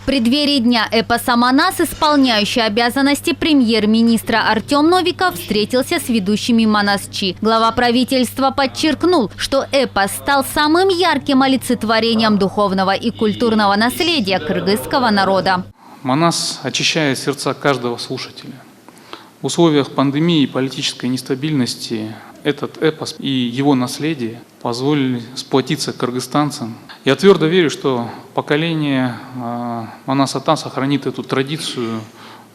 В преддверии дня эпоса «Манас» исполняющий обязанности премьер-министра Артем Новиков встретился с ведущими манасчи. Глава правительства подчеркнул, что эпос стал самым ярким олицетворением духовного и культурного наследия кыргызского народа. Манас очищает сердца каждого слушателя. В условиях пандемии и политической нестабильности этот эпос и его наследие позволили сплотиться кыргызстанцам. Я твердо верю, что поколение Манас Ата сохранит эту традицию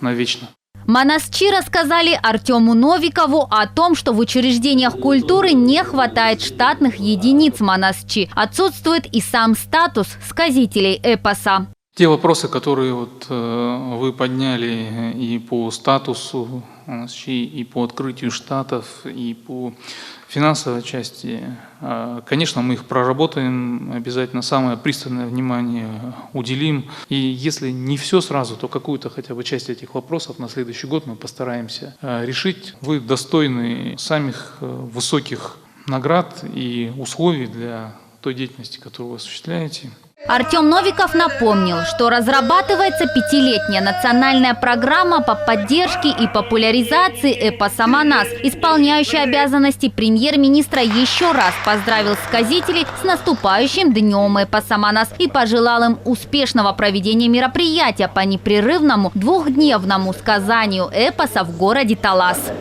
навечно. Манасчи рассказали Артему Новикову о том, что в учреждениях культуры не хватает штатных единиц манасчи. Отсутствует и сам статус сказителей эпоса. Те вопросы, которые вы подняли и по статусу манасчи, и по открытию штатов, и по финансовой части, конечно, мы их проработаем, обязательно самое пристальное внимание уделим. И если не все сразу, то какую-то хотя бы часть этих вопросов на следующий год мы постараемся решить. Вы достойны самых высоких наград и условий для той деятельности, которую вы осуществляете. Артем Новиков напомнил, что разрабатывается 5-летняя национальная программа по поддержке и популяризации эпоса «Манас». Исполняющий обязанности премьер-министра еще раз поздравил сказителей с наступающим днем эпоса «Манас» и пожелал им успешного проведения мероприятия по непрерывному двухдневному сказанию эпоса в городе Талас.